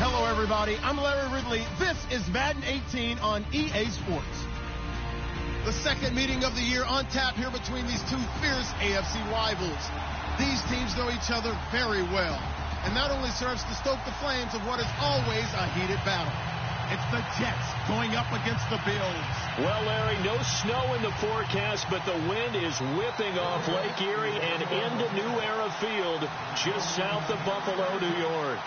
Hello, everybody. I'm Larry Ridley. This is Madden 18 on EA Sports. The second meeting of the year on tap here between these two fierce AFC rivals. These teams know each other very well, and that only serves to stoke the flames of what is always a heated battle. It's the Jets going up against the Bills. Well, Larry, no snow in the forecast, but the wind is whipping off Lake Erie and into New Era Field, just south of Buffalo, New York.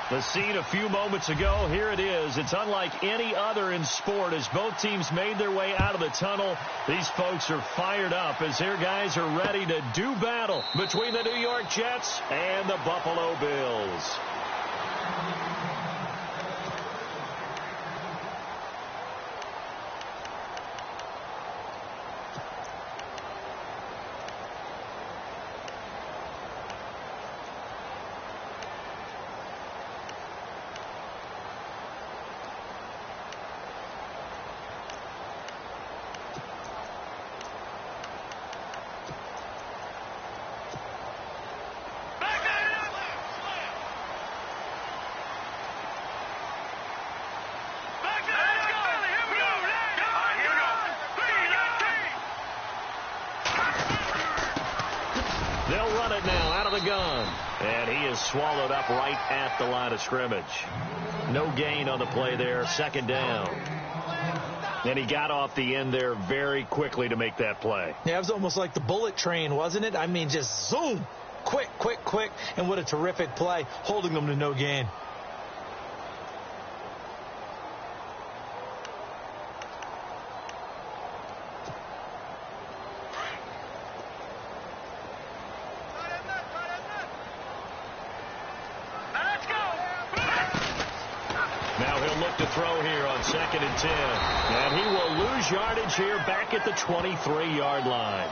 The scene a few moments ago, here it is. It's unlike any other in sport as both teams made their way out of the tunnel. These folks are fired up as their guys are ready to do battle between the New York Jets and the Buffalo Bills. is swallowed up right at the line of scrimmage. No gain on the play there, second down. And he got off the end there very quickly to make that play. Yeah, it was almost like the bullet train, wasn't it? I mean, just zoom. Quick, quick, quick. And what a terrific play, holding them to no gain. To throw here on 2nd and 10. And he will lose yardage here back at the 23-yard line.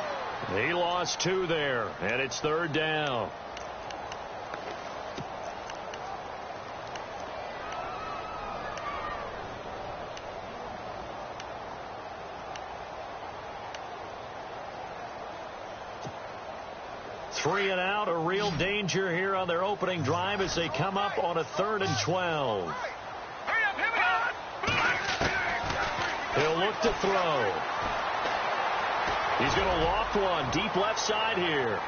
He lost 2 there, and it's 3rd down. Three and out, a real danger here on their opening drive as they come up on a 3rd and 12. He'll look to throw. He's going to loft one deep left side here.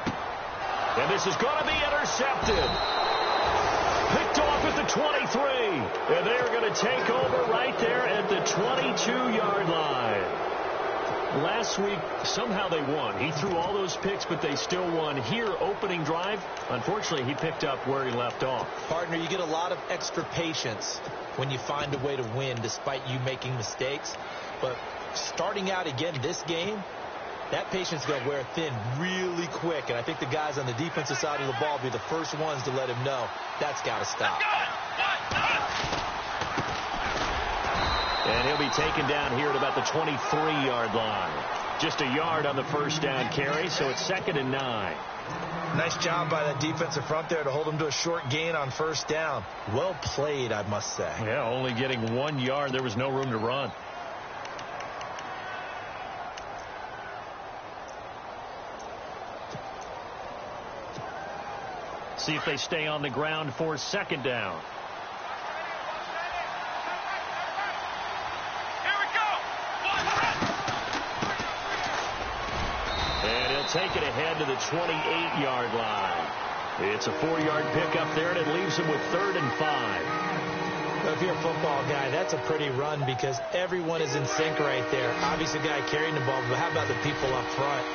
And this is going to be intercepted. Picked off at the 23. And they're going to take over right there at the 22-yard line. Last week, somehow they won. He threw all those picks, but they still won. Here, opening drive, unfortunately, he picked up where he left off. Partner, you get a lot of extra patience when you find a way to win despite you making mistakes. But starting out again this game, that patience is going to wear thin really quick. And I think the guys on the defensive side of the ball will be the first ones to let him know that's got to stop. And he'll be taken down here at about the 23-yard line. Just a yard on the first down carry, so it's 2nd and 9. Nice job by that defensive front there to hold him to a short gain on first down. Well played, I must say. Yeah, only getting 1 yard. There was no room to run. See if they stay on the ground for 2nd down. And he'll take it ahead to the 28-yard line. It's a 4-yard pickup there, and it leaves him with 3rd and 5. Well, if you're a football guy, that's a pretty run because everyone is in sync right there. Obviously, the guy carrying the ball, but how about the people up front?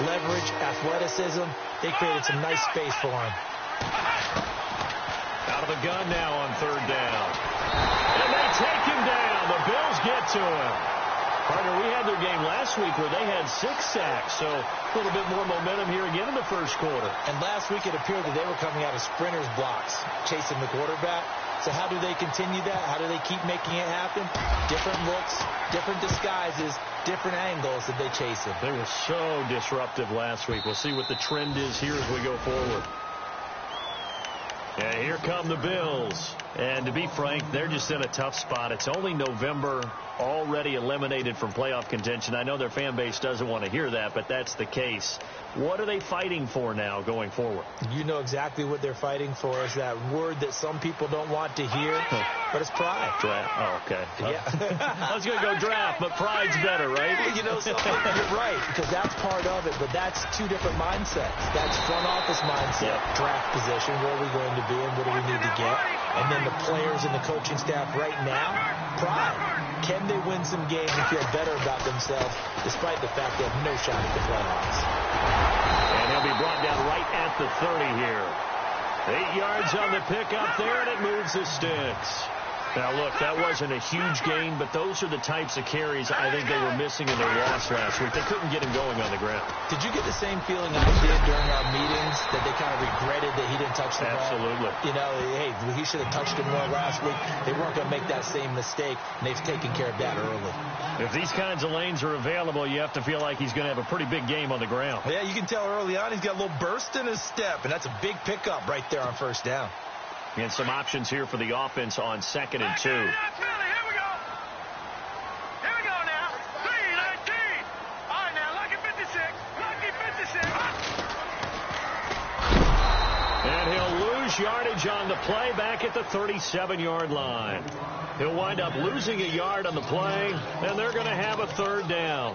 Leverage, athleticism, they created some nice space for him. Out of the gun now on 3rd down. And they take him down. The Bills get to him. Partner, we had their game last week where they had 6 sacks, so a little bit more momentum here again in the first quarter. And last week it appeared that they were coming out of sprinters blocks, chasing the quarterback. So how do they continue that? How do they keep making it happen? Different looks, different disguises, different angles that they chase him. They were so disruptive last week. We'll see what the trend is here as we go forward. And here come the Bills. And to be frank, they're just in a tough spot. It's only November, already eliminated from playoff contention. I know their fan base doesn't want to hear that, but that's the case. What are they fighting for now going forward? You know exactly what they're fighting for. Is that word that some people don't want to hear, but it's pride. Draft. Oh, okay. Yeah. I was going to go draft, but pride's better, right? Well, you know something? You're right, because that's part of it, but that's 2 different mindsets. That's front office mindset, draft position, where are we going to be and what do we need to get? And then the players and the coaching staff right now, pride. Can they win some games and feel better about themselves despite the fact they have no shot at the playoffs? And he'll be brought down right at the 30 here. 8 yards on the pickup there, and it moves the sticks. Now, look, that wasn't a huge gain, but those are the types of carries I think they were missing in their loss last week. They couldn't get him going on the ground. Did you get the same feeling I did during our meetings, that they kind of regretted that he didn't touch the ball? Absolutely. You know, hey, he should have touched him more last week. They weren't going to make that same mistake, and they've taken care of that early. If these kinds of lanes are available, you have to feel like he's going to have a pretty big game on the ground. Yeah, you can tell early on he's got a little burst in his step, and that's a big pickup right there on first down. And some options here for the offense on 2nd and 2. Here we go. Here we go now. 3-19. All right, now, lucky 56. Lucky 56. And he'll lose yardage on the play back at the 37-yard line. He'll wind up losing a yard on the play, and they're going to have a 3rd down.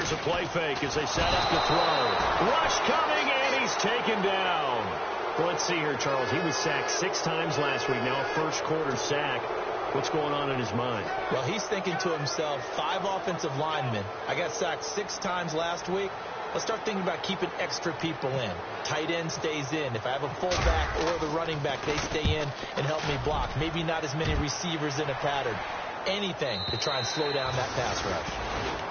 Here's a play fake as they set up to throw. Rush coming, and he's taken down. Well, let's see here, Charles. He was sacked 6 times last week. Now a first-quarter sack. What's going on in his mind? Well, he's thinking to himself, 5 offensive linemen. I got sacked 6 times last week. Let's start thinking about keeping extra people in. Tight end stays in. If I have a fullback or the running back, they stay in and help me block. Maybe not as many receivers in a pattern. Anything to try and slow down that pass rush.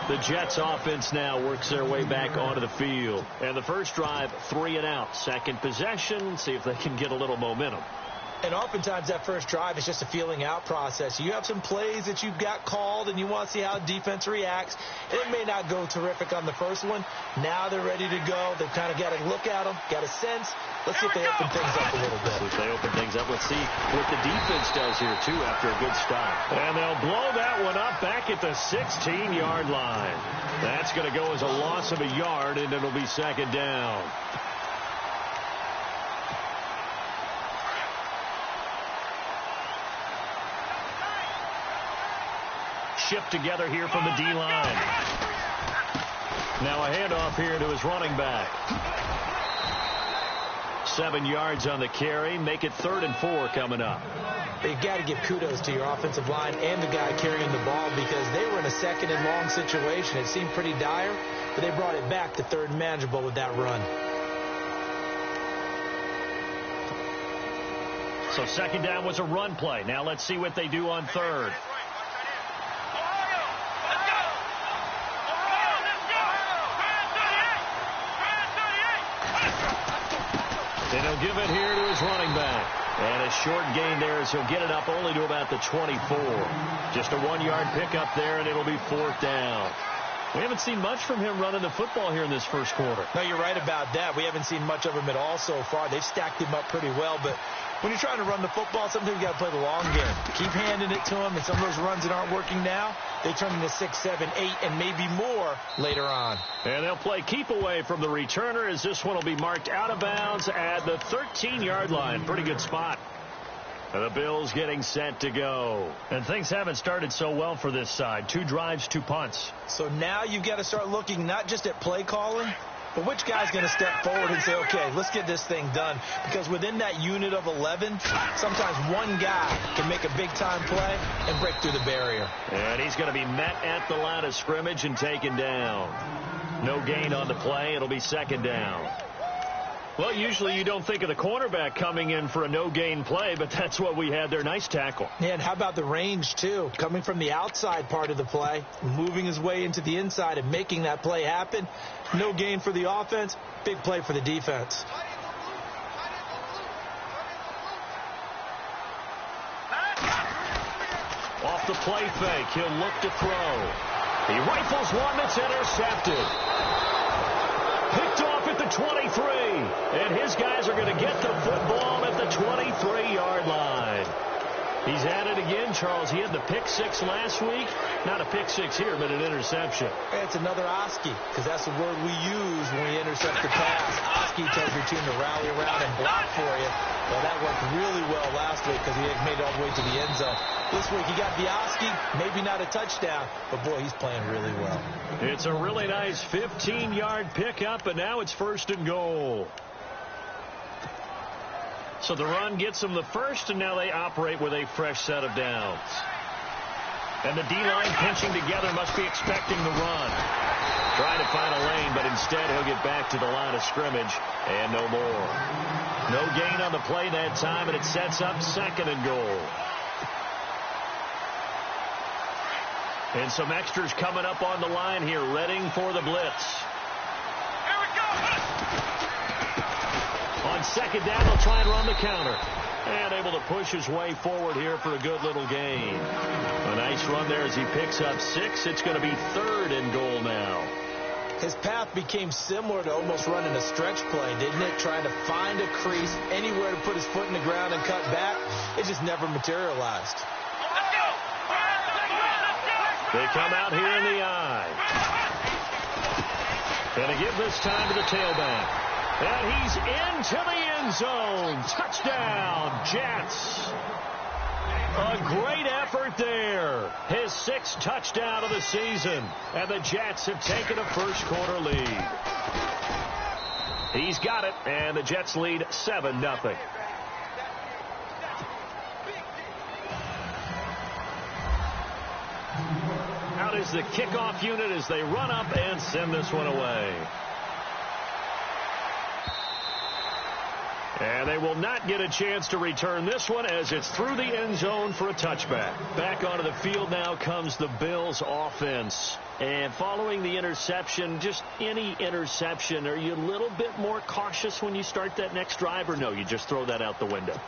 The Jets offense now works their way back onto the field. And the first drive, 3 and out. Second possession, see if they can get a little momentum. And oftentimes that first drive is just a feeling out process. You have some plays that you've got called and you want to see how defense reacts. It may not go terrific on the first one. Now they're ready to go. They've kind of got to look at them, got a sense. Let's see if they open things up a little bit. If they open things up, let's see what the defense does here, too, after a good stop. And they'll blow that one up back at the 16-yard line. That's going to go as a loss of a yard, and it'll be second down. Shipped together here from the D-line. Now a handoff here to his running back. 7 yards on the carry. Make it 3rd and 4 coming up. You've got to give kudos to your offensive line and the guy carrying the ball because they were in a 2nd and long situation. It seemed pretty dire, but they brought it back to 3rd and manageable with that run. So second down was a run play. Now let's see what they do on 3rd. And he'll give it here to his running back. And a short gain there as he'll get it up only to about the 24. Just a 1-yard pickup there, and it'll be 4th down. We haven't seen much from him running the football here in this first quarter. No, you're right about that. We haven't seen much of him at all so far. They've stacked him up pretty well, but when you're trying to run the football, sometimes you got to play the long game. Keep handing it to him, and some of those runs that aren't working now, they turn into 6, 7, 8, and maybe more later on. And they'll play keep away from the returner as this one will be marked out of bounds at the 13-yard line. Pretty good spot. The Bills getting set to go. And things haven't started so well for this side. 2 drives, 2 punts. So now you've got to start looking not just at play calling, but which guy's going to step forward and say, okay, let's get this thing done. Because within that unit of 11, sometimes one guy can make a big-time play and break through the barrier. And he's going to be met at the line of scrimmage and taken down. No gain on the play. It'll be second down. Well, usually you don't think of the cornerback coming in for a no-gain play, but that's what we had there. Nice tackle. Yeah, and how about the range, too? Coming from the outside part of the play, moving his way into the inside and making that play happen. No gain for the offense, big play for the defense. Off the play fake, he'll look to throw. He rifles one that's intercepted. Picked off at the 23, and his guys are going to get the football at the 23-yard line. He's at it again, Charles. He had the pick 6 last week. Not a pick 6 here, but an interception. It's another Oski, because that's the word we use when we intercept the pass. Oski tells your team to rally around and block for you. Well, that worked really well last week because he had made it all the way to the end zone. This week he got the Oski, maybe not a touchdown, but boy, he's playing really well. It's a really nice 15-yard pickup, and now it's 1st and goal. So the run gets them the first, and now they operate with a fresh set of downs. And the D-line pinching together must be expecting the run. Trying to find a lane, but instead he'll get back to the line of scrimmage, and no more. No gain on the play that time, and it sets up 2nd and goal. And some extras coming up on the line here, readying for the blitz. Here we go. On second down, they'll try and run the counter. And able to push his way forward here for a good little gain. A nice run there as he picks up 6. It's going to be 3rd and goal now. His path became similar to almost running a stretch play, didn't it? Trying to find a crease, anywhere to put his foot in the ground and cut back. It just never materialized. They come out here in the eye. And to give this time to the tailback. And he's into the end zone. Touchdown, Jets. A great effort there. His 6th touchdown of the season. And the Jets have taken a first-quarter lead. He's got it, and the Jets lead 7-0. Out is the kickoff unit as they run up and send this one away. And they will not get a chance to return this one as it's through the end zone for a touchback. Back onto the field now comes the Bills offense. And following the interception, just any interception, are you a little bit more cautious when you start that next drive, or no, you just throw that out the window?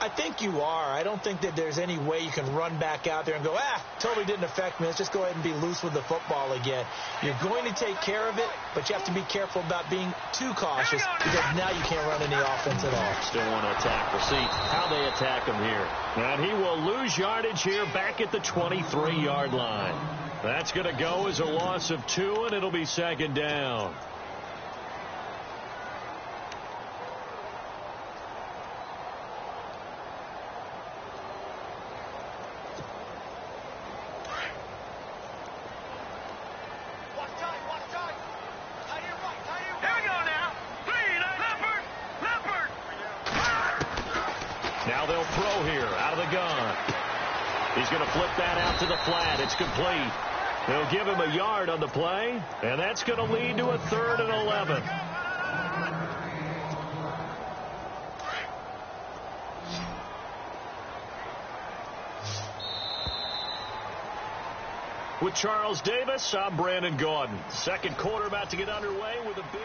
I think you are. I don't think that there's any way you can run back out there and go, totally didn't affect me. Let's just go ahead and be loose with the football again. You're going to take care of it, but you have to be careful about being too cautious because now you can't run any offense at all. Still want to attack. We'll see how they attack him here. And he will lose yardage here back at the 23-yard line. That's going to go as a loss of 2, and it'll be 2nd down. Now they'll throw here out of the gun. He's going to flip that out to the flat. It's complete. They'll give him a yard on the play, and that's going to lead to a 3rd and 11. With Charles Davis, I'm Brandon Gaudin. Second quarter about to get underway with the Bills.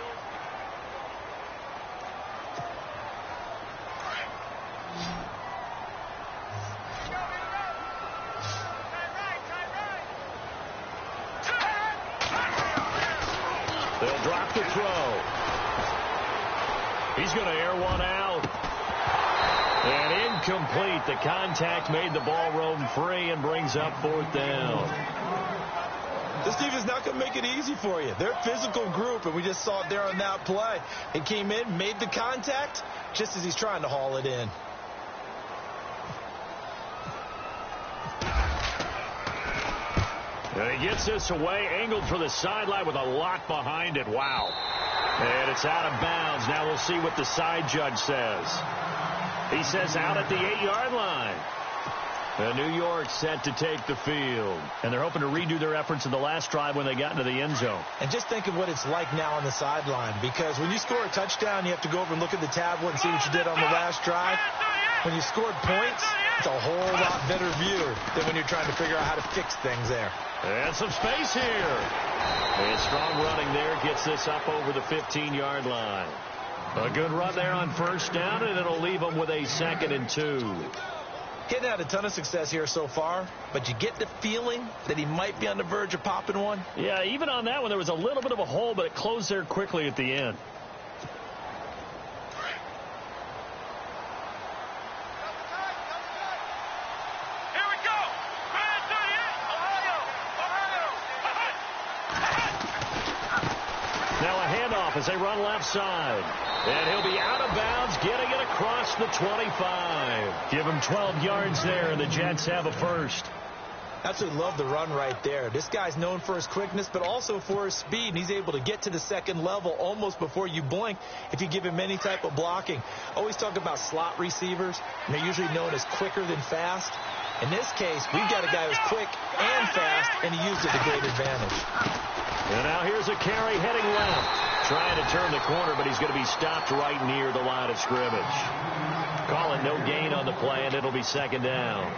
They'll drop the throw. He's going to air one out. And incomplete. The contact made the ball roam free and brings up 4th down. This defense is not going to make it easy for you. They're a physical group, and we just saw it there on that play. He came in, made the contact, just as he's trying to haul it in. And he gets this away, angled for the sideline with a lot behind it. Wow. And it's out of bounds. Now we'll see what the side judge says. He says out at the 8-yard line. New York set to take the field. And they're hoping to redo their efforts in the last drive when they got into the end zone. And just think of what it's like now on the sideline. Because when you score a touchdown, you have to go over and look at the tablet and see what you did on the last drive. When you scored points, it's a whole lot better view than when you're trying to figure out how to fix things there. And some space here. And strong running there gets this up over the 15-yard line. A good run there on 1st down, and it'll leave them with a 2nd and 2. He hasn't had a ton of success here so far, but you get the feeling that he might be on the verge of popping one. Yeah, even on that one, there was a little bit of a hole, but it closed there quickly at the end. As they run left side. And he'll be out of bounds, getting it across the 25. Give him 12 yards there, and the Jets have a first. Absolutely love the run right there. This guy's known for his quickness, but also for his speed. And he's able to get to the second level almost before you blink if you give him any type of blocking. Always talk about slot receivers, and they're usually known as quicker than fast. In this case, we've got a guy who's quick and fast, and he used it to great advantage. And now here's a carry heading left. Trying to turn the corner, but he's going to be stopped right near the line of scrimmage. Call it no gain on the play, and it'll be 2nd down.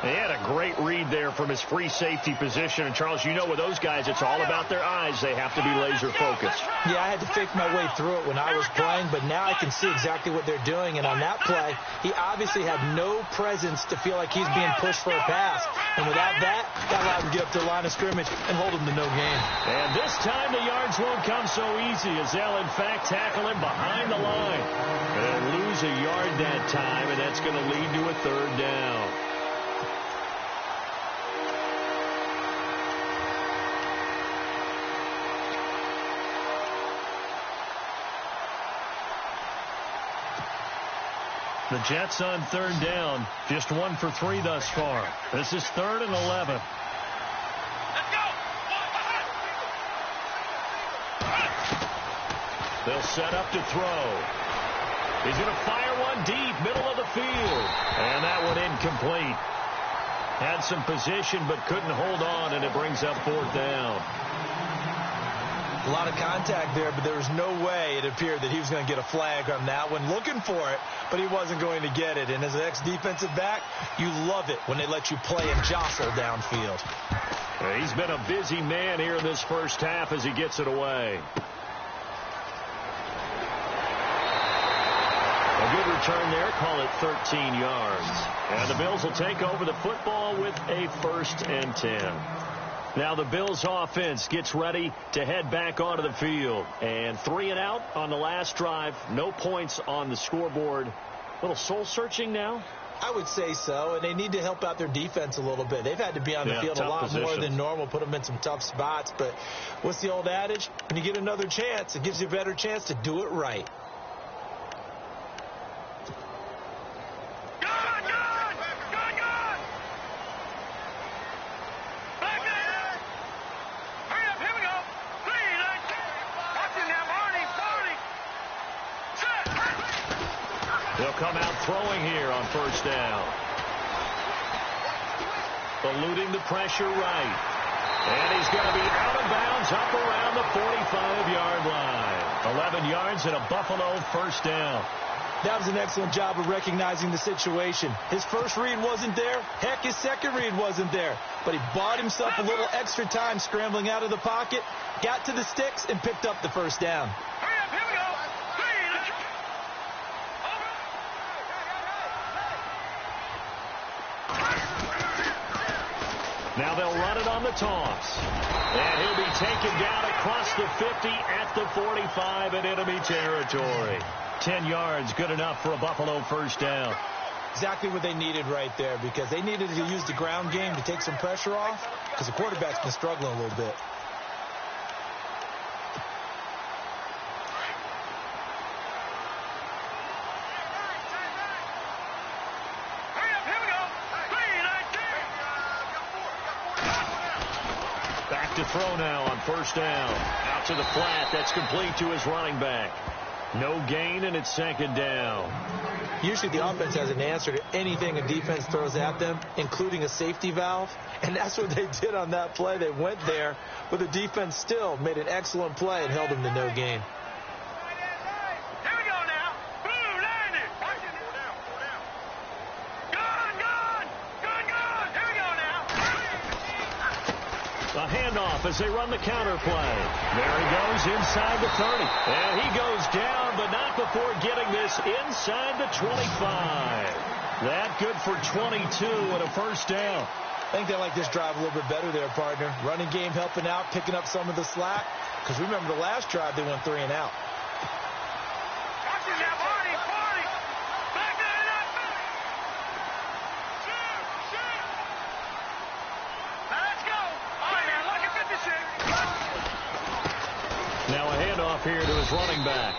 He had a great read there from his free safety position. And, Charles, you know with those guys, it's all about their eyes. They have to be laser focused. Yeah, I had to fake my way through it when I was playing, but now I can see exactly what they're doing. And on that play, he obviously had no presence to feel like he's being pushed for a pass. And without that allowed him to get up to the line of scrimmage and hold him to no gain. And this time the yards won't come so easy as they'll, in fact, tackle him behind the line. They'll lose a yard that time, and that's going to lead to a 3rd down. The Jets on third down. Just 1 for 3 thus far. This is 3rd and 11. Let's go. They'll set up to throw. He's going to fire one deep, middle of the field. And that one incomplete. Had some position but couldn't hold on, and it brings up 4th down. A lot of contact there, but there was no way it appeared that he was going to get a flag on that one. Looking for it, but he wasn't going to get it. And as an ex-defensive back, you love it when they let you play and jostle downfield. He's been a busy man here in this first half as he gets it away. A good return there, call it 13 yards. And the Bills will take over the football with a 1st and 10. Now the Bills offense gets ready to head back onto the field. And 3 and out on the last drive. No points on the scoreboard. A little soul-searching now? I would say so, and they need to help out their defense a little bit. They've had to be on the field a lot more than normal, put them in some tough spots. But what's the old adage? When you get another chance, it gives you a better chance to do it right. They'll come out throwing here on 1st down. Eluding the pressure right. And he's going to be out of bounds up around the 45-yard line. 11 yards and a Buffalo 1st down. That was an excellent job of recognizing the situation. His first read wasn't there. Heck, his second read wasn't there. But he bought himself a little extra time scrambling out of the pocket, got to the sticks, and picked up the 1st down. Here we go. Now they'll run it on the toss. And he'll be taken down across the 50 at the 45 in enemy territory. 10 yards, good enough for a Buffalo 1st down. Exactly what they needed right there, because they needed to use the ground game to take some pressure off, because the quarterback's been struggling a little bit. Back to throw now on 1st down. Out to the flat. That's complete to his running back. No gain, and it's 2nd down. Usually the offense has an answer to anything a defense throws at them, including a safety valve. And that's what they did on that play. They went there, but the defense still made an excellent play and held them to no gain. Here we go now. Boom, landed. Gone. Here we go now. A handoff as they run the counter play. There he goes inside the 30. And he goes down, but not before getting this inside the 25. That good for 22 and a 1st down. I think they like this drive a little bit better there, partner. Running game helping out, picking up some of the slack. Because remember the last drive, they went 3 and out. Watch it now, Barney. Back that up. Now let's go. All right, now, look at 56. Now a handoff here to his running back.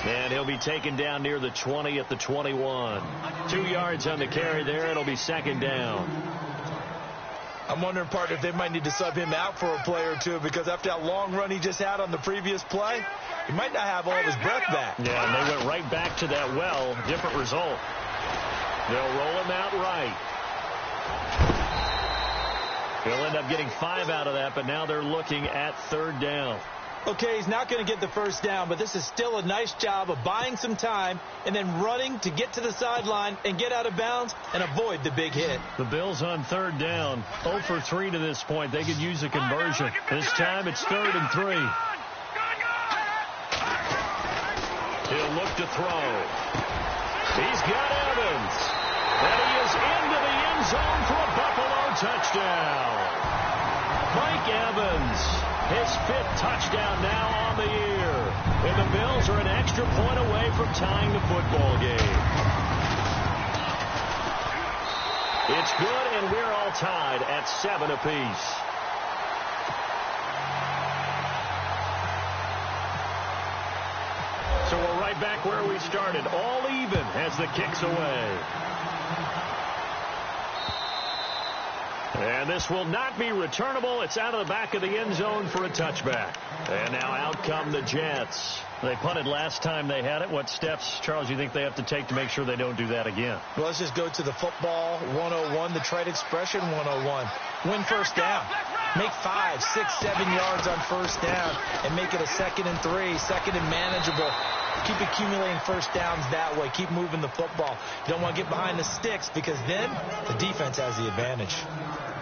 And he'll be taken down near the 20 at the 21. 2 yards on the carry there. It'll be 2nd down. I'm wondering, partner, if they might need to sub him out for a play or two, because after that long run he just had on the previous play, he might not have all of his breath back. Yeah, and they went right back to that well. Different result. They'll roll him out right. He'll end up getting 5 out of that, but now they're looking at 3rd down. Okay, he's not going to get the 1st down, but this is still a nice job of buying some time and then running to get to the sideline and get out of bounds and avoid the big hit. The Bills on 3rd down. 0 for 3 to this point. They could use a conversion. This time it's 3rd and 3. He'll look to throw. He's got Evans. And he is into the end zone for a Buffalo touchdown. Mike Evans, his 5th touchdown now on the year. And the Bills are an extra point away from tying the football game. It's good, and we're all tied at 7 apiece. So we're right back where we started, all even as the kick's away. And this will not be returnable. It's out of the back of the end zone for a touchback. And now out come the Jets. They punted last time they had it. What steps, Charles, do you think they have to take to make sure they don't do that again? Well, let's just go to the football 101, the trade expression 101. Win first down. Make 5, 6, 7 yards on first down and make it a 2nd and 3, second and manageable. Keep accumulating first downs that way. Keep moving the football. You don't want to get behind the sticks because then the defense has the advantage.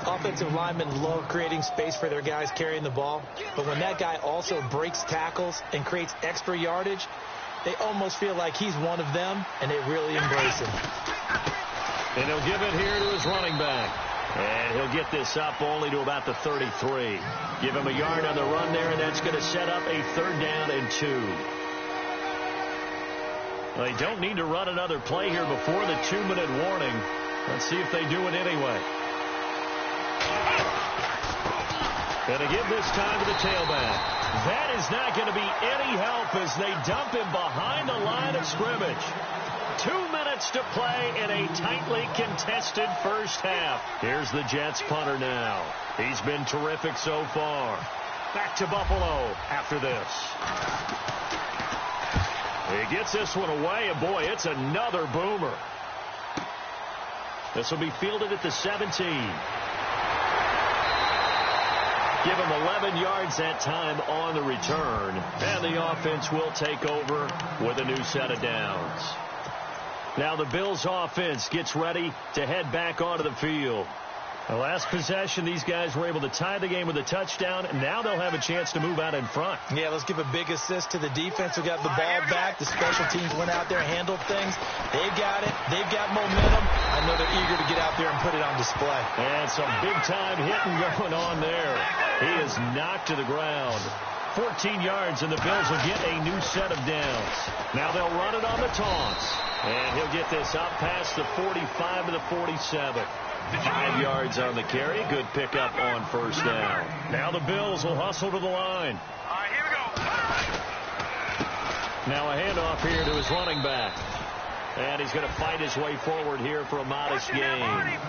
Offensive linemen love creating space for their guys carrying the ball, but when that guy also breaks tackles and creates extra yardage, they almost feel like he's one of them, and they really embrace him. And he'll give it here to his running back. And he'll get this up only to about the 33. Give him a yard on the run there, and that's going to set up a 3rd down and 2. They don't need to run another play here before the 2-minute warning. Let's see if they do it anyway. Going to give this time to the tailback. That is not going to be any help as they dump him behind the line of scrimmage. 2 minutes to play in a tightly contested first half. Here's the Jets punter now. He's been terrific so far. Back to Buffalo after this. He gets this one away, and boy, it's another boomer. This will be fielded at the 17. Give him 11 yards that time on the return. And the offense will take over with a new set of downs. Now the Bills offense gets ready to head back onto the field. The last possession, these guys were able to tie the game with a touchdown, and now they'll have a chance to move out in front. Yeah, let's give a big assist to the defense who got the ball back. The special teams went out there, handled things. They've got it. They've got momentum. I know they're eager to get out there and put it on display. And some big-time hitting going on there. He is knocked to the ground. 14 yards, and the Bills will get a new set of downs. Now they'll run it on the toss. And he'll get this up past the 45 to the 47. 5 yards on the carry. Good pickup on first down. Now the Bills will hustle to the line. All right, here we go. Now a handoff here to his running back. And he's going to fight his way forward here for a modest gain.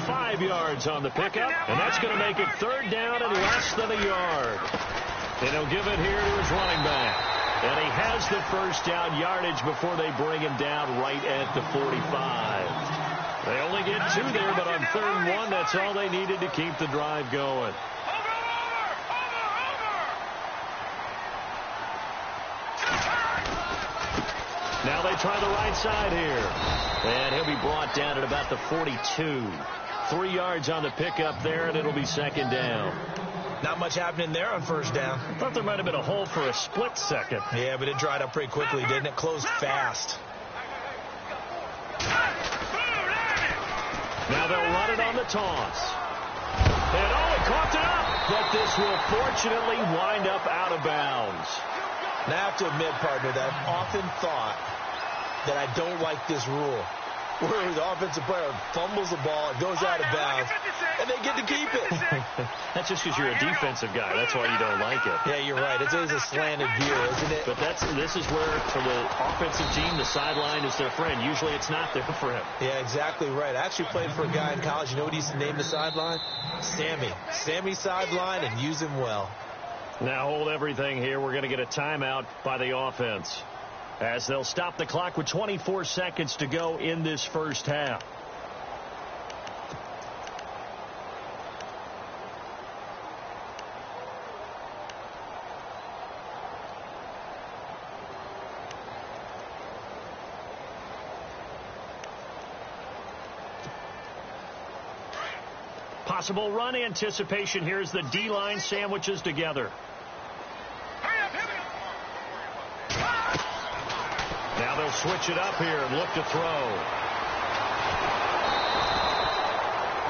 5 yards on the pickup. And that's going to make it 3rd down and less than a yard. And he'll give it here to his running back. And he has the first down yardage before they bring him down right at the 45. They only get 2 there, but on 3rd and 1, that's all they needed to keep the drive going. Now they try the right side here. And he'll be brought down at about the 42. 3 yards on the pickup there, and it'll be 2nd down. Not much happening there on first down. I thought there might have been a hole for a split second. Yeah, but it dried up pretty quickly, didn't it? Closed fast. Now they'll run it on the toss. And he caught it up. But this will fortunately wind up out of bounds. Now I have to admit, partner, that I've often thought that I don't like this rule. Where the offensive player fumbles the ball, it goes out of bounds, and they get to keep it. That's just because you're a defensive guy. That's why you don't like it. Yeah, you're right. It is a slanted view, isn't it? But this is where, for the offensive team, the sideline is their friend. Usually it's not there for him. Yeah, exactly right. I actually played for a guy in college. You know what he used to name the sideline? Sammy. Sammy sideline, and use him well. Now hold everything here. We're going to get a timeout by the offense, as they'll stop the clock with 24 seconds to go in this first half. Possible run anticipation here as the D-line sandwiches together. Now they'll switch it up here and look to throw.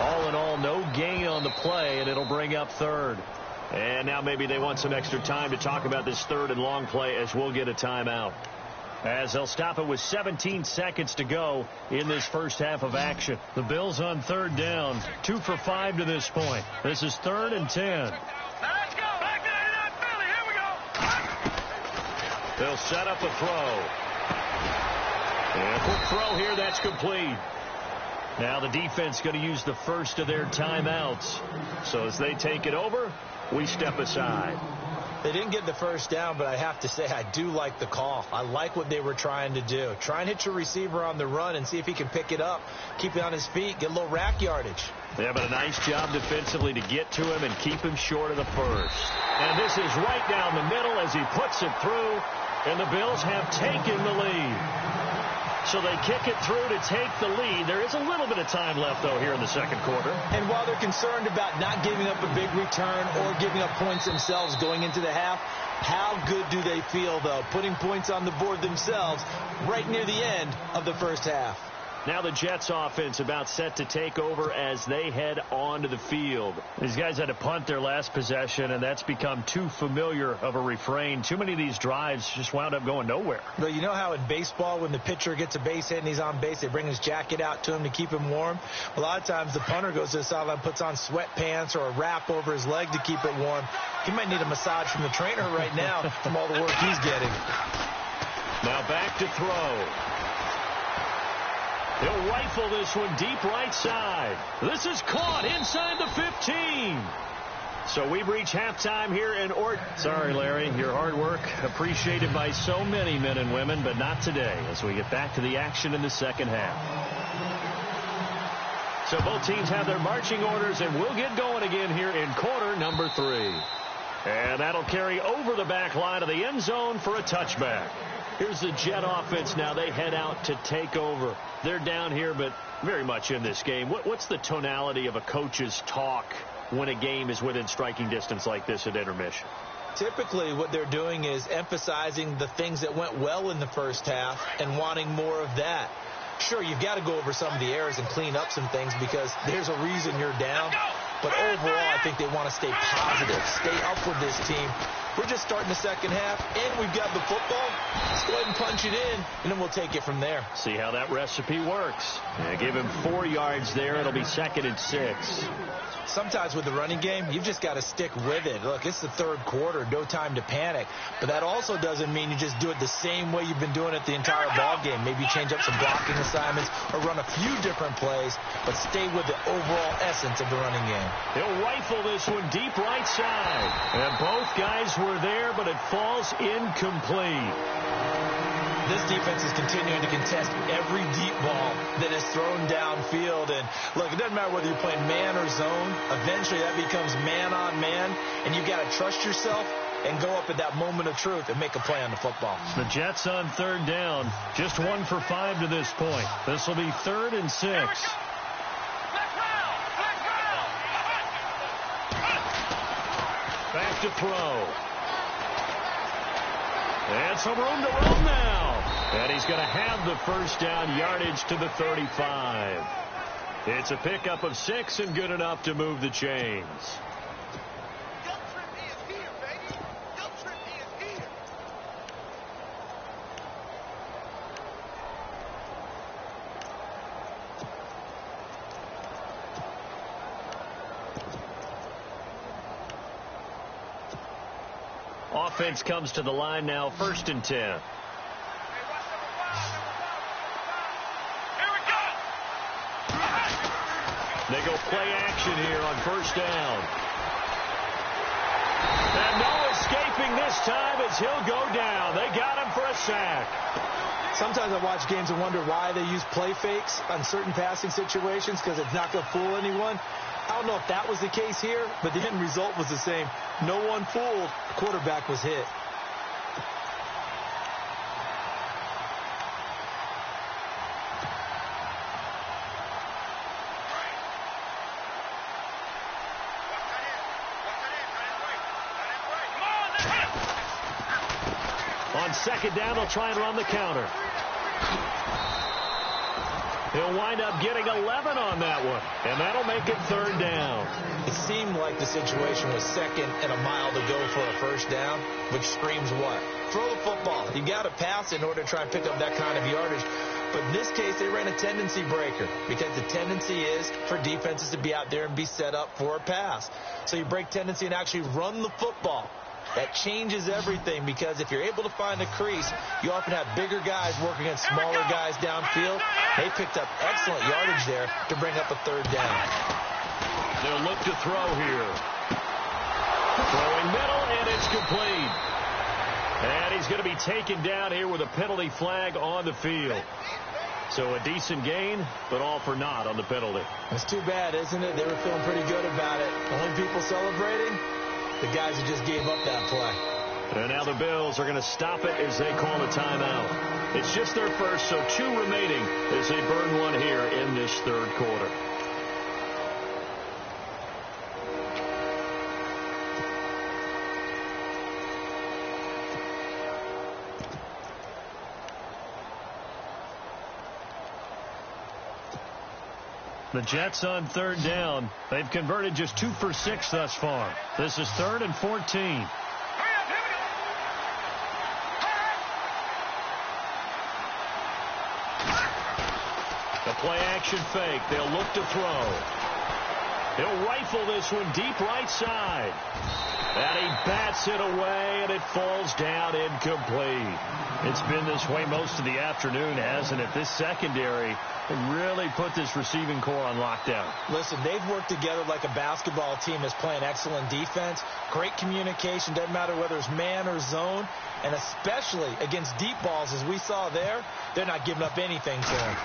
All in all, no gain on the play, and it'll bring up 3rd. And now maybe they want some extra time to talk about this 3rd and long play, as we'll get a timeout. As they'll stop it with 17 seconds to go in this first half of action. The Bills on 3rd down, 2 for 5 to this point. This is 3rd and 10. Now let's go. Back to 99 Philly. Here we go. They'll set up a throw. And quick throw here, that's complete. Now the defense going to use the first of their timeouts. So as they take it over, we step aside. They didn't get the first down, but I have to say I do like the call. I like what they were trying to do. Try and hit your receiver on the run and see if he can pick it up, keep it on his feet, get a little rack yardage. Yeah, but a nice job defensively to get to him and keep him short of the first. And this is right down the middle as he puts it through, and the Bills have taken the lead. So they kick it through to take the lead. There is a little bit of time left, though, here in the second quarter. And while they're concerned about not giving up a big return or giving up points themselves going into the half, how good do they feel, though, putting points on the board themselves right near the end of the first half? Now the Jets offense about set to take over as they head onto the field. These guys had to punt their last possession, and that's become too familiar of a refrain. Too many of these drives just wound up going nowhere. But you know how in baseball when the pitcher gets a base hit and he's on base, they bring his jacket out to him to keep him warm? A lot of times the punter goes to the sideline, puts on sweatpants or a wrap over his leg to keep it warm. He might need a massage from the trainer right now from all the work he's getting. Now back to throw. He'll rifle this one deep right side. This is caught inside the 15. So we've reached halftime here in Orton. Sorry, Larry, your hard work appreciated by so many men and women, but not today as we get back to the action in the second half. So both teams have their marching orders, and we'll get going again here in quarter number 3. And that'll carry over the back line of the end zone for a touchback. Here's the Jet offense now. They head out to take over. They're down here, but very much in this game. What's the tonality of a coach's talk when a game is within striking distance like this at intermission? Typically, what they're doing is emphasizing the things that went well in the first half and wanting more of that. Sure, you've got to go over some of the errors and clean up some things because there's a reason you're down. But overall, I think they want to stay positive, stay up with this team. We're just starting the second half, and we've got the football. Let's go ahead and punch it in, and then we'll take it from there. See how that recipe works. Yeah, give him 4 yards there. It'll be 2nd and 6. Sometimes with the running game, you've just got to stick with it. Look, it's the third quarter, no time to panic. But that also doesn't mean you just do it the same way you've been doing it the entire ball game. Maybe change up some blocking assignments or run a few different plays, but stay with the overall essence of the running game. He'll rifle this one deep right side. And both guys were there, but it falls incomplete. This defense is continuing to contest every deep ball that is thrown downfield. And, look, it doesn't matter whether you're playing man or zone. Eventually that becomes man on man, and you've got to trust yourself and go up at that moment of truth and make a play on the football. The Jets on 3rd down. Just 1 for 5 to this point. This will be 3rd and 6. Back to throw. And some room to run now. And he's going to have the first down yardage to the 35. It's a pickup of 6 and good enough to move the chains. Offense comes to the line now, 1st and 10. They go play action here on 1st down. And no escaping this time as he'll go down. They got him for a sack. Sometimes I watch games and wonder why they use play fakes on certain passing situations because it's not going to fool anyone. I don't know if that was the case here, but the end result was the same. No one fooled. The quarterback was hit. On 2nd down, they'll try and run the counter. He'll wind up getting 11 on that one, and that'll make it 3rd down. It seemed like the situation was 2nd and a mile to go for a 1st down, which screams what? Throw the football. You got to pass in order to try and pick up that kind of yardage. But in this case, they ran a tendency breaker because the tendency is for defenses to be out there and be set up for a pass. So you break tendency and actually run the football. That changes everything, because if you're able to find a crease, you often have bigger guys working against smaller guys downfield. They picked up excellent yardage there to bring up a third down. They'll look to throw here. Throwing middle, and it's complete. And he's going to be taken down here with a penalty flag on the field. So a decent gain, but all for naught on the penalty. It's too bad, isn't it? They were feeling pretty good about it. Only people celebrating, the guys who just gave up that play. And now the Bills are going to stop it as they call a timeout. It's just their first, so 2 remaining as they burn one here in this third quarter. The Jets on third down. They've converted just 2 for 6 thus far. This is 3rd and 14. The play action fake. They'll look to throw. He'll rifle this one deep right side. And he bats it away, and it falls down incomplete. It's been this way most of the afternoon, hasn't it? This secondary really put this receiving core on lockdown. Listen, they've worked together like a basketball team that's playing excellent defense. Great communication. Doesn't matter whether it's man or zone. And especially against deep balls, as we saw there, they're not giving up anything to him.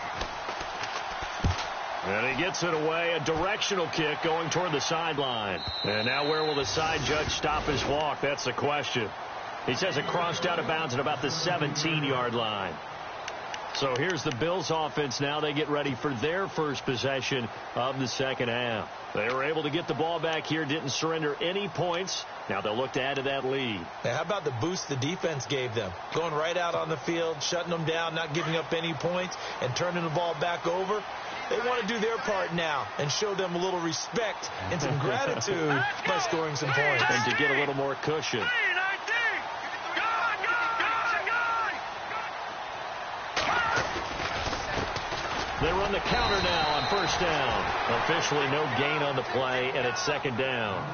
And he gets it away, a directional kick going toward the sideline. And now where will the side judge stop his walk? That's the question. He says it crossed out of bounds at about the 17-yard line. So here's the Bills offense now. They get ready for their first possession of the second half. They were able to get the ball back here, didn't surrender any points. Now they'll look to add to that lead. Now, how about the boost the defense gave them? Going right out on the field, shutting them down, not giving up any points, and turning the ball back over. They want to do their part now and show them a little respect and some gratitude by scoring some points. And to get a little more cushion. They run the counter now on first down. Officially no gain on the play, and it's second down.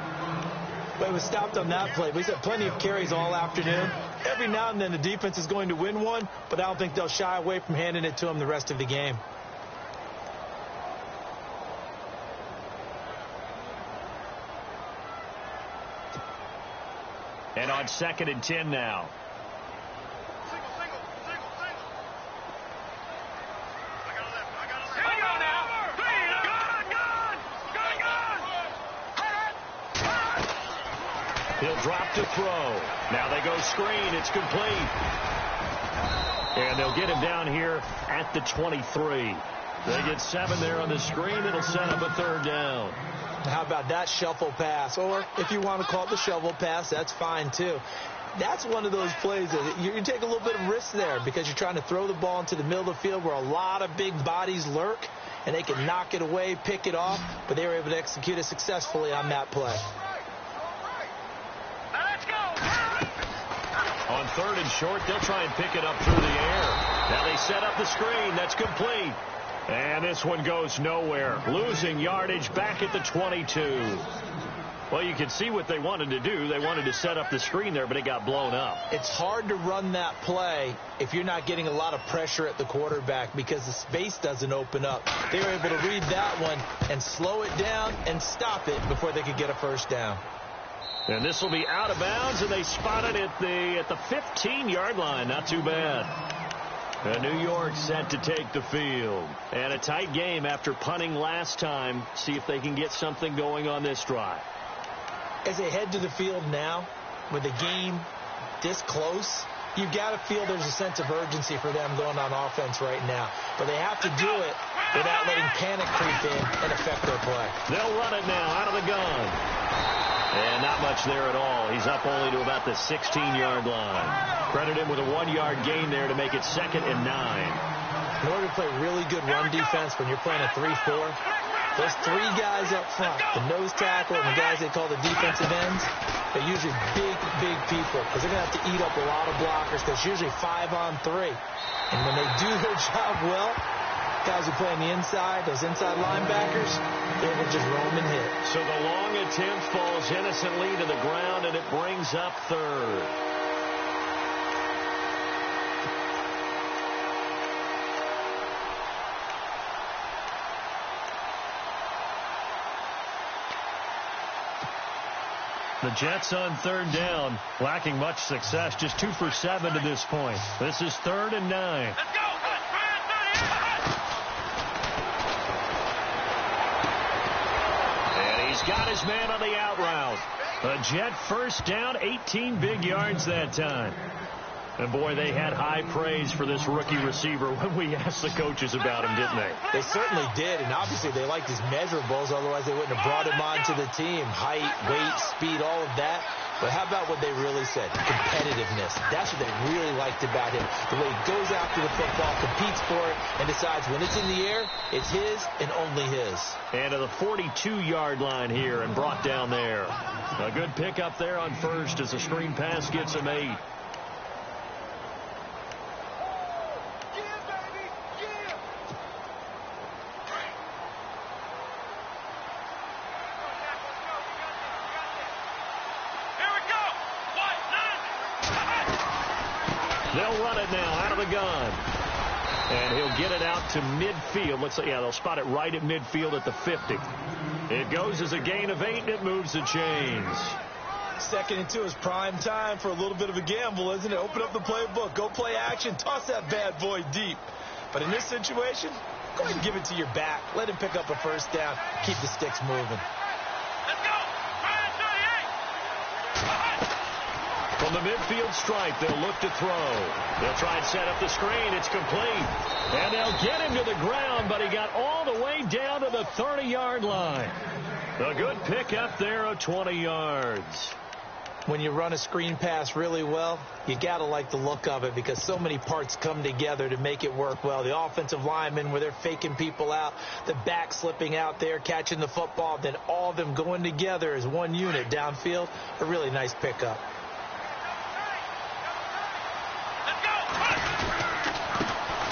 But it was stopped on that play. We've had plenty of carries all afternoon. Every now and then the defense is going to win one, but I don't think they'll shy away from handing it to them the rest of the game. And on 2nd and 10 now. He'll drop to throw. Now they go screen. It's complete. And they'll get him down here at the 23. They get 7 there on the screen. It'll set up a third down. How about that shuffle pass? Or if you want to call it the shovel pass, that's fine too. That's one of those plays that you take a little bit of risk there because you're trying to throw the ball into the middle of the field where a lot of big bodies lurk, and they can knock it away, pick it off, but they were able to execute it successfully on that play. On 3rd and short, they'll try and pick it up through the air. Now they set up the screen. That's complete. And this one goes nowhere. Losing yardage back at the 22. Well, you can see what they wanted to do. They wanted to set up the screen there, but it got blown up. It's hard to run that play if you're not getting a lot of pressure at the quarterback because the space doesn't open up. They were able to read that one and slow it down and stop it before they could get a first down. And this will be out of bounds, and they spot it at the 15-yard line. Not too bad. And New York set to take the field. And a tight game after punting last time. See if they can get something going on this drive. As they head to the field now, with the game this close, you've got to feel there's a sense of urgency for them going on offense right now. But they have to do it without letting panic creep in and affect their play. They'll run it now out of the gun. And not much there at all. He's up only to about the 16-yard line. Credit him with a 1-yard gain there to make it 2nd and 9. In order to play really good run defense when you're playing a 3-4, those 3 guys up front, the nose tackle and the guys they call the defensive ends, they're usually big people because they're going to have to eat up a lot of blockers because it's usually 5-on-3. And when they do their job well, Guys who play on the inside, those inside linebackers, they will just roam and hit. So the long attempt falls innocently to the ground, and it brings up third. The Jets on third down, lacking much success, just 2 for 7 to this point. This is 3rd and 9. Let's go. And he's got his man on the out route. A Jet first down, 18 big yards that time. And, boy, they had high praise for this rookie receiver when we asked the coaches about him, didn't they? They certainly did, and obviously they liked his measurables, otherwise they wouldn't have brought him onto the team. Height, weight, speed, all of that. But how about what they really said? Competitiveness. That's what they really liked about him. The way he goes after the football, competes for it, and decides when it's in the air, it's his and only his. And to the 42-yard line here and brought down there. A good pickup there on first as the screen pass gets him 8. They'll run it now out of the gun. And he'll get it out to midfield. Looks like, yeah, they'll spot it right at midfield at the 50. It goes as a gain of 8, and it moves the chains. 2nd and 2 is prime time for a little bit of a gamble, isn't it? Open up the playbook, go play action, toss that bad boy deep. But in this situation, go ahead and give it to your back. Let him pick up a first down. Keep the sticks moving. From the midfield stripe, they'll look to throw. They'll try and set up the screen. It's complete. And they'll get him to the ground, but he got all the way down to the 30-yard line. A good pickup there of 20 yards. When you run a screen pass really well, you got to like the look of it because so many parts come together to make it work well. The offensive linemen, where they're faking people out, the back slipping out there, catching the football, then all of them going together as one unit downfield. A really nice pickup.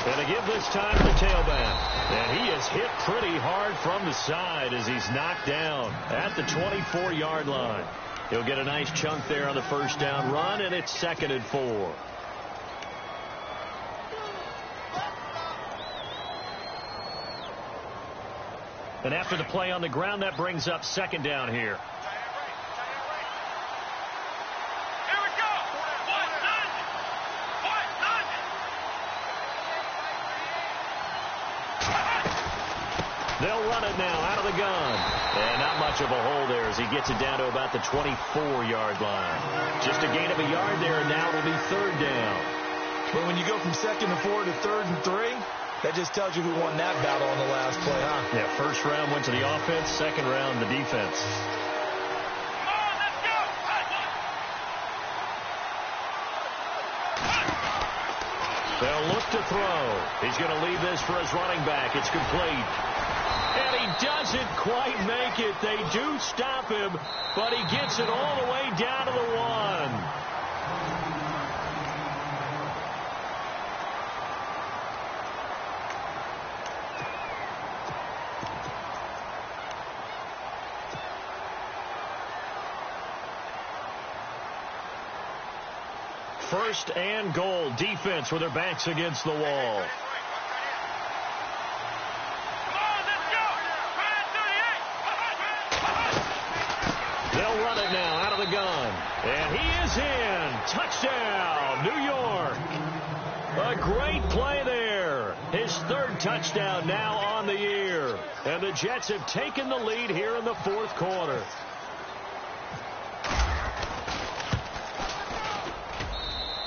And to give this time to the tailback. And he is hit pretty hard from the side as he's knocked down at the 24-yard line. He'll get a nice chunk there on the first down run, and it's 2nd and 4. And after the play on the ground, that brings up 2nd down here. They'll run it now out of the gun. And not much of a hole there as he gets it down to about the 24-yard line. Just a gain of a yard there, and now it'll be 3rd down. But when you go from 2nd and 4 to 3rd and 3, that just tells you who won that battle on the last play, huh? Yeah, first round went to the offense, 2nd round the defense. They'll look to throw. He's going to leave this for his running back. It's complete. And he doesn't quite make it. They do stop him, but he gets it all the way down to the 1. First and goal. Defense with their backs against the wall. They'll run it now out of the gun. And he is in. Touchdown, New York. A great play there. His 3rd touchdown now on the year. And the Jets have taken the lead here in the 4th quarter.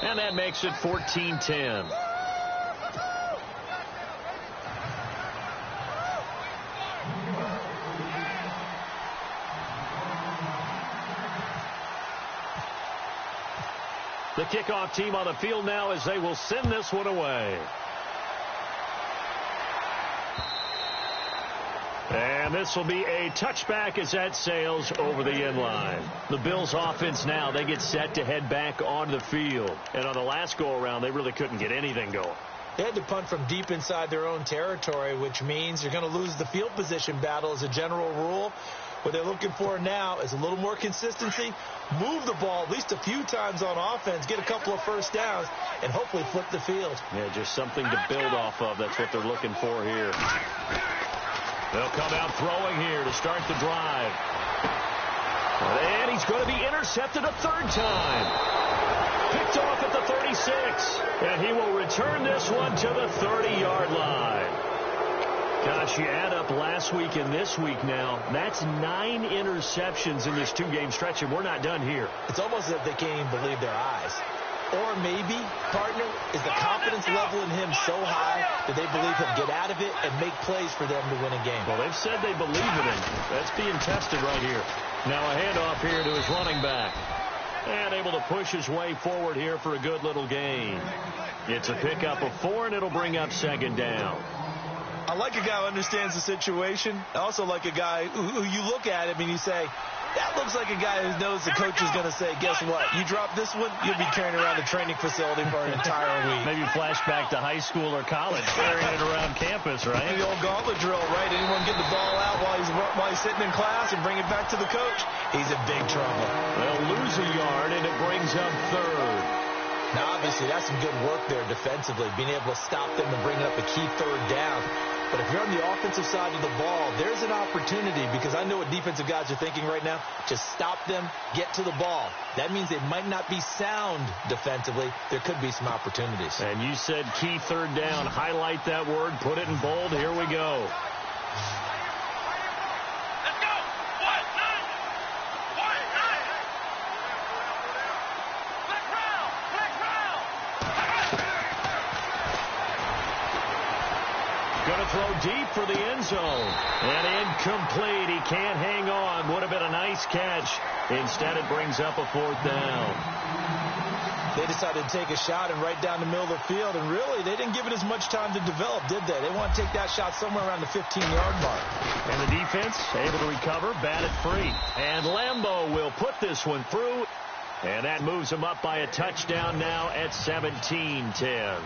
And that makes it 14-10. The kickoff team on the field now as they will send this one away. And this will be a touchback as that sails over the end line. The Bills offense now, they get set to head back onto the field. And on the last go-around, they really couldn't get anything going. They had to punt from deep inside their own territory, which means you're going to lose the field position battle as a general rule. What they're looking for now is a little more consistency, move the ball at least a few times on offense, get a couple of first downs, and hopefully flip the field. Yeah, just something to build off of. That's what they're looking for here. They'll come out throwing here to start the drive. And he's going to be intercepted a third time. Picked off at the 36. And he will return this one to the 30-yard line. Gosh, you add up last week and this week now. That's 9 interceptions in this 2-game stretch, and we're not done here. It's almost as if they can't even believe their eyes. Or maybe, partner, is the confidence level in him so high that they believe he'll get out of it and make plays for them to win a game. Well, they've said they believe in him. That's being tested right here. Now a handoff here to his running back. And able to push his way forward here for a good little gain. It's a pickup of 4, and it'll bring up second down. I like a guy who understands the situation. I also like a guy who you look at him and you say, that looks like a guy who knows the coach is going to say, guess what? You drop this one, you'll be carrying around the training facility for an entire week. Maybe flashback to high school or college, carrying it around campus, right? The old gauntlet drill, right? Anyone get the ball out while he's sitting in class and bring it back to the coach? He's in big trouble. They'll lose a yard, and it brings up third. Now, obviously, that's some good work there defensively, being able to stop them and bring up a key third down. But if you're on the offensive side of the ball, there's an opportunity, because I know what defensive guys are thinking right now. Just stop them, get to the ball. That means they might not be sound defensively. There could be some opportunities. And you said key third down. Highlight that word. Put it in bold. Here we go. Going to throw deep for the end zone. And incomplete. He can't hang on. Would have been a nice catch. Instead, it brings up a fourth down. They decided to take a shot and right down the middle of the field. And really, they didn't give it as much time to develop, did they? They want to take that shot somewhere around the 15-yard mark. And the defense able to recover, bat it free. And Lambeau will put this one through. And that moves him up by a touchdown now at 17-10.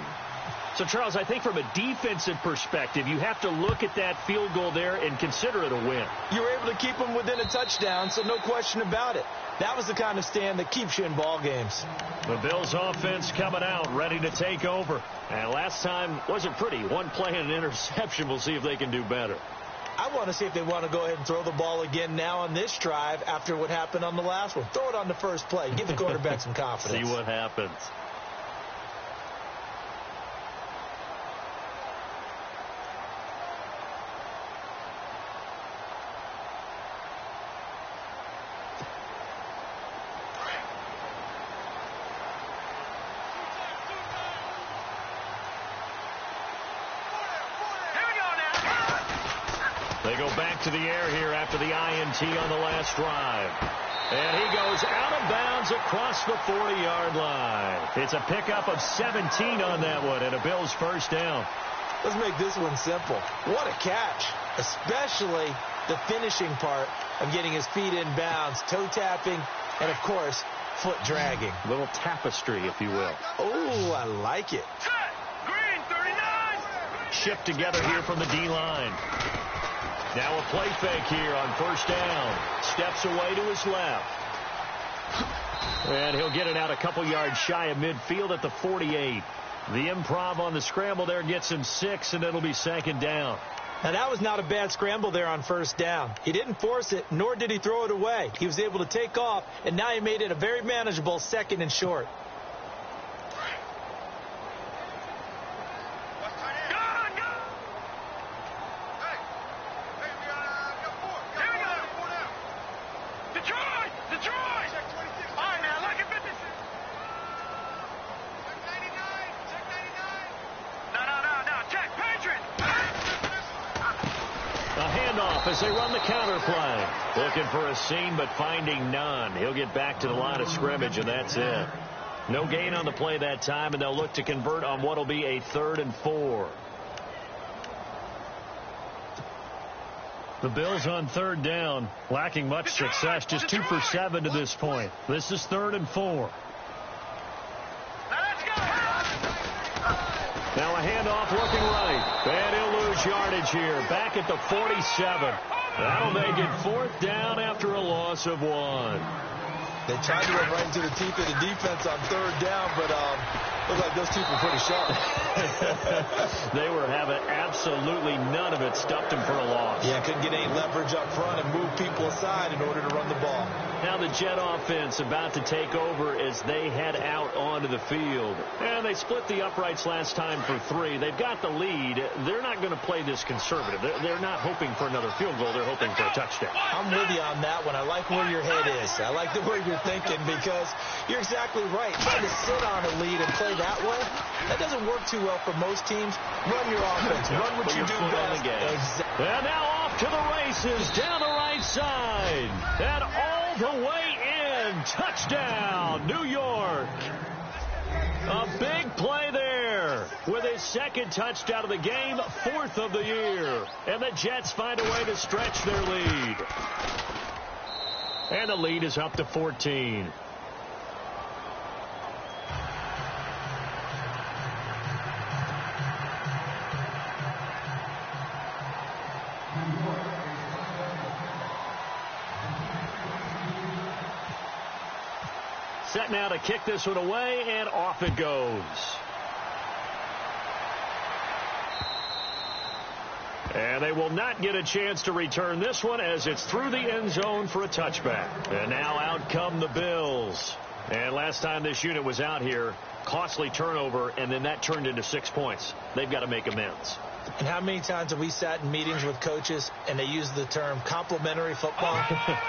So, Charles, I think from a defensive perspective, you have to look at that field goal there and consider it a win. You were able to keep them within a touchdown, so no question about it. That was the kind of stand that keeps you in ball games. The Bills offense coming out, ready to take over. And last time wasn't pretty. One play and an interception. We'll see if they can do better. I want to see if they want to go ahead and throw the ball again now on this drive after what happened on the last one. Throw it on the first play. Give the quarterback some confidence. See what happens. They go back to the air here after the INT on the last drive. And he goes out of bounds across the 40-yard line. It's a pickup of 17 on that one and a Bills first down. Let's make this one simple. What a catch, especially the finishing part of getting his feet in bounds, toe tapping, and, of course, foot dragging. A little tapestry, if you will. Oh, I like it. Green, 39. Shipped together here from the D-line. Now a play fake here on first down. Steps away to his left. And he'll get it out a couple yards shy of midfield at the 48. The improv on the scramble there gets him 6, and it'll be second down. Now, that was not a bad scramble there on first down. He didn't force it, nor did he throw it away. He was able to take off, and now he made it a very manageable second and short. As they run the counter play. Looking for a seam, but finding none. He'll get back to the line of scrimmage, and that's it. No gain on the play that time, and they'll look to convert on what will be a 3rd and 4. The Bills on third down, lacking much success, just 2 for 7 to this point. This is 3rd and 4. Now a handoff looking right. And he'll lose yardage here. Back at the 47. That'll make it 4th down after a loss of 1. They tried to run right into the teeth of the defense on 3rd down, but looked like those teeth were pretty sharp. They were having absolutely none of it. Stuffed him for a loss. Yeah, couldn't get any leverage up front and move people aside in order to run the ball. Now the Jet offense about to take over as they head out onto the field. And they split the uprights last time for 3. They've got the lead. They're not going to play this conservative. They're not hoping for another field goal. They're hoping for a touchdown. I'm with you on that one. I like where your head is. I like the way you're thinking because you're exactly right. Trying to sit on a lead and play that way, that doesn't work too well for most teams. Run your offense. Run what you do best. Exactly. And now off to the races down the right side. And all the way in. Touchdown, New York. A big play there with his 2nd touchdown of the game, 4th of the year. And the Jets find a way to stretch their lead. And the lead is up to 14. Set now to kick this one away, and off it goes. And they will not get a chance to return this one as it's through the end zone for a touchback. And now out come the Bills. And last time this unit was out here, costly turnover, and then that turned into 6 points. They've got to make amends. And how many times have we sat in meetings with coaches and they use the term complementary football?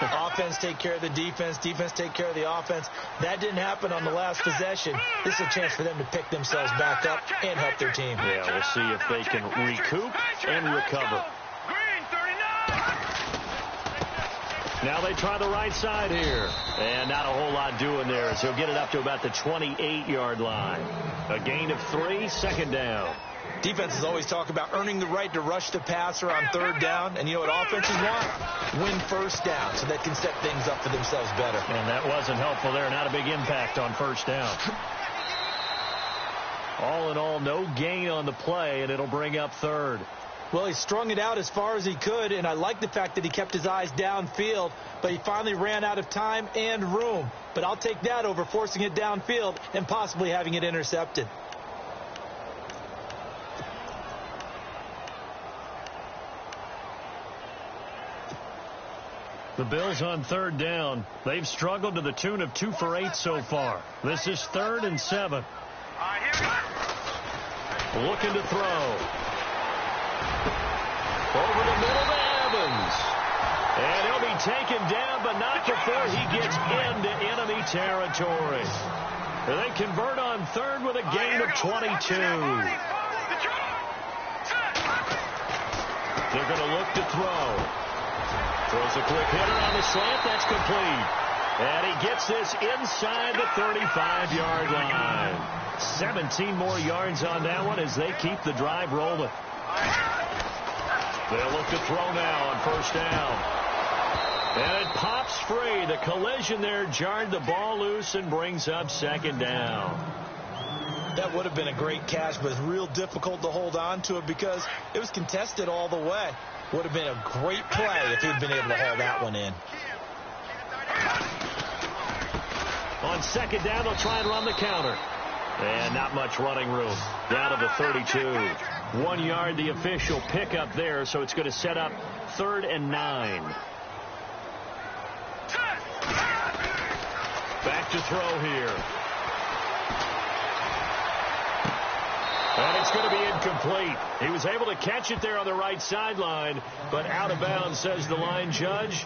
Offense take care of the defense, defense take care of the offense. That didn't happen on the last possession. This is a chance for them to pick themselves back up and help their team. Yeah, we'll see if they can recoup and recover. Now they try the right side here. And not a whole lot doing there as he'll get it up to about the 28-yard line. A gain of 3, 2nd down. Defenses always talk about earning the right to rush the passer on 3rd down. And you know what offenses want? Win 1st down so they can set things up for themselves better. And that wasn't helpful there. Not a big impact on 1st down. All in all, no gain on the play, and it'll bring up 3rd. Well, he strung it out as far as he could, and I like the fact that he kept his eyes downfield, but he finally ran out of time and room. But I'll take that over forcing it downfield and possibly having it intercepted. The Bills on 3rd down. They've struggled to the tune of 2 for 8 so far. This is 3rd and 7. Looking to throw. Over the middle to Evans. And he'll be taken down, but not before he gets into enemy territory. They convert on 3rd with a gain of 22. They're going to look to throw. Throws a quick hitter on the slant. That's complete. And he gets this inside the 35-yard line. 17 more yards on that one as they keep the drive rolling. They'll look to throw now on 1st down. And it pops free. The collision there jarred the ball loose and brings up 2nd down. That would have been a great catch, but it's real difficult to hold on to it because it was contested all the way. Would have been a great play if he'd been able to haul that one in. On 2nd down, they'll try and run the counter. And not much running room. Down to the 32. 1 yard, the official pickup there, so it's going to set up 3rd and 9. Back to throw here. And it's going to be incomplete. He was able to catch it there on the right sideline, but out of bounds, says the line judge.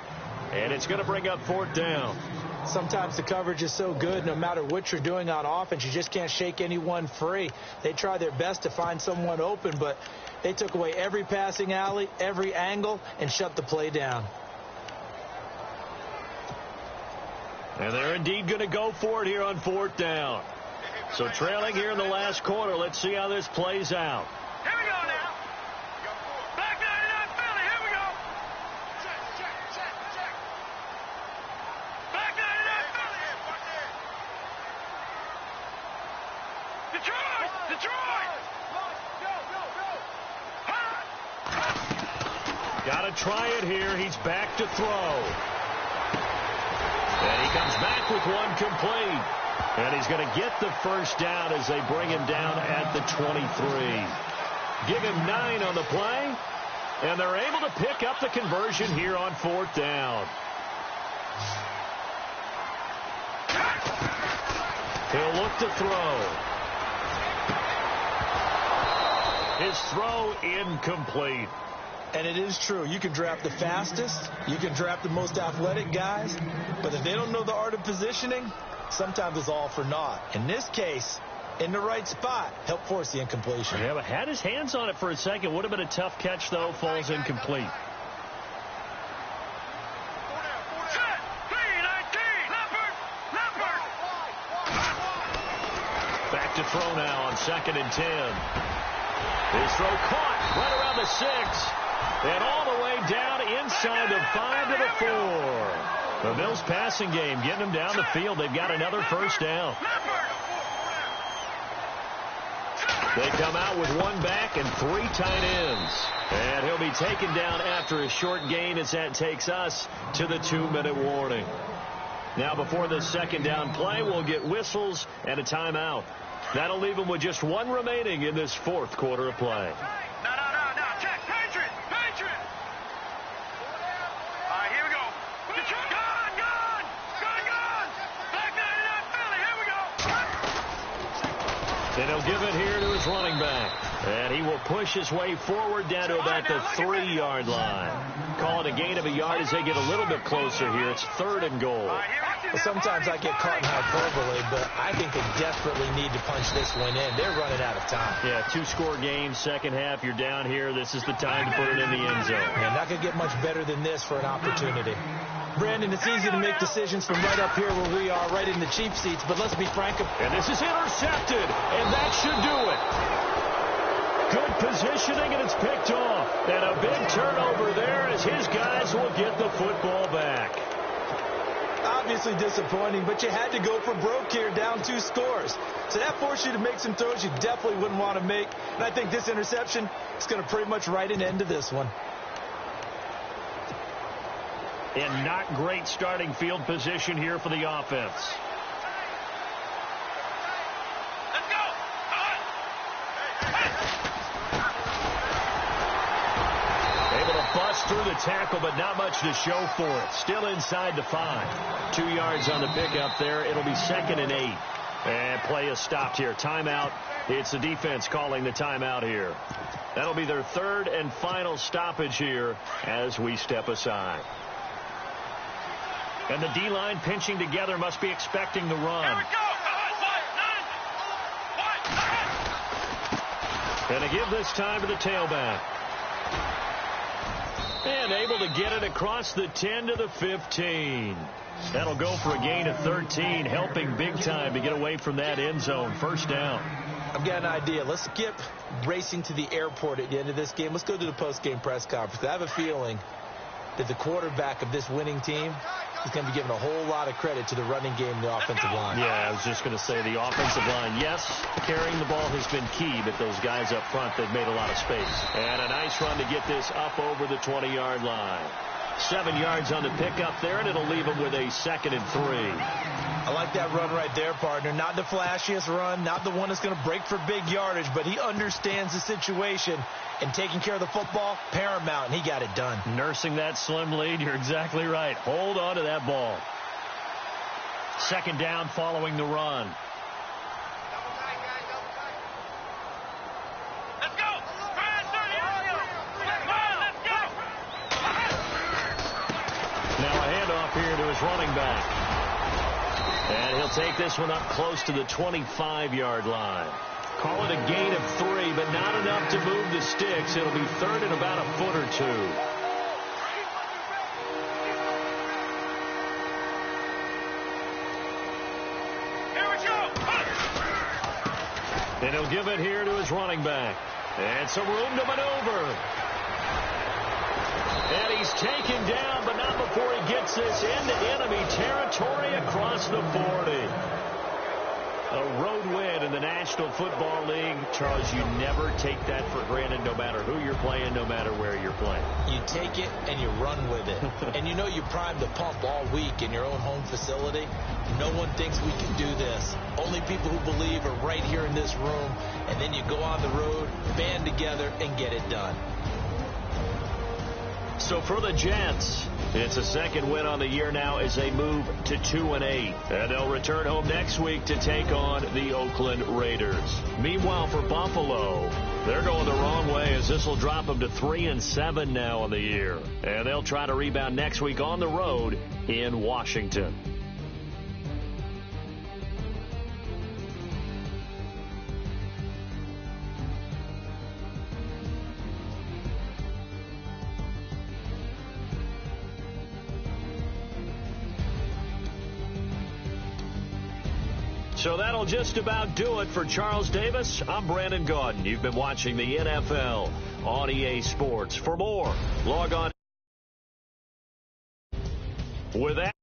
And it's going to bring up 4th down. Sometimes the coverage is so good, no matter what you're doing on offense, you just can't shake anyone free. They try their best to find someone open, but they took away every passing alley, every angle, and shut the play down. And they're indeed going to go for it here on 4th down. So trailing here in the last quarter. Let's see how this plays out. Here we go now. Black 99 Philly. Here we go. Check. Black 99 Philly. Detroit. Got to try it here. He's back to throw. And he comes back with one complete. And he's going to get the first down as they bring him down at the 23. Give him 9 on the play. And they're able to pick up the conversion here on 4th down. He'll look to throw. His throw incomplete. And it is true. You can draft the fastest. You can draft the most athletic guys. But if they don't know the art of positioning, sometimes it's all for naught. In this case, in the right spot, help force the incompletion. Yeah, but had his hands on it for a second. Would have been a tough catch, though. Falls incomplete. Back to throw now on 2nd and 10. His throw caught right around the 6. And all the way down inside the 5 to the 4. The Bills passing game getting them down the field. They've got another first down. They come out with 1 back and 3 tight ends. And he'll be taken down after a short gain as that takes us to the 2-minute warning. Now before the 2nd down play, we'll get whistles and a timeout. That'll leave them with just 1 remaining in this 4th quarter of play. No. Check. Patriot. All right, here we go. Gone. Black 99 Philly. Here we go. And he'll give it here to his running back. And he will push his way forward down to about the 3-yard line. Call it a gain of a yard as they get a little bit closer here. It's 3rd and goal. Well, sometimes I get caught in hyperbole, but I think they desperately need to punch this one in. They're running out of time. Yeah, 2-score game, second half. You're down here. This is the time to put it in the end zone. Man, not going to get much better than this for an opportunity. Brandon, it's easy to make decisions from right up here where we are, right in the cheap seats, but let's be frank. And this is intercepted, and that should do it. Good positioning, and it's picked off. And a big turnover there as his guys will get the football back. Obviously disappointing, but you had to go for broke here, down 2 scores. So that forced you to make some throws you definitely wouldn't want to make. And I think this interception is going to pretty much write an end to this one. And not great starting field position here for the offense. Let's go. Able to bust through the tackle, but not much to show for it. Still inside the 5. 2 yards on the pickup there. It'll be 2nd and 8. And play is stopped here. Timeout. It's the defense calling the timeout here. That'll be their 3rd and final stoppage here as we step aside. And the D-line pinching together must be expecting the run. And to give this time to the tailback. And able to get it across the 10 to the 15. That'll go for a gain of 13, helping big time to get away from that end zone. First down. I've got an idea. Let's skip racing to the airport at the end of this game. Let's go to the post-game press conference. I have a feeling that the quarterback of this winning team is going to be given a whole lot of credit to the running game and the offensive line. Yeah, I was just going to say the offensive line, yes, carrying the ball has been key, but those guys up front, they've made a lot of space. And a nice run to get this up over the 20-yard line. 7 yards on the pickup there, and it'll leave them with a 2nd and 3. I like that run right there, partner. Not the flashiest run, not the one that's going to break for big yardage, but he understands the situation, and taking care of the football, paramount, and he got it done. Nursing that slim lead, you're exactly right. Hold on to that ball. 2nd down following the run. Let's go. Now a handoff here to his running back. And he'll take this one up close to the 25-yard line. Call it a gain of 3, but not enough to move the sticks. It'll be 3rd and about a foot or 2. Here we go. And he'll give it here to his running back. And some room to maneuver. And he's taken down, but not before he gets this into enemy territory across the 40. A road win in the National Football League. Charles, you never take that for granted, no matter who you're playing, no matter where you're you're playing. You take it and you run with it. And you know you primed the pump all week in your own home facility. No one thinks we can do this. Only people who believe are right here in this room. And then you go on the road, band together, and get it done. So for the Jets, it's a second win on the year now as they move to 2-8. And they'll return home next week to take on the Oakland Raiders. Meanwhile, for Buffalo, they're going the wrong way as this will drop them to 3-7 now on the year. And they'll try to rebound next week on the road in Washington. So that'll just about do it for Charles Davis. I'm Brandon Gaudin. You've been watching the NFL on EA Sports. For more, log on with that.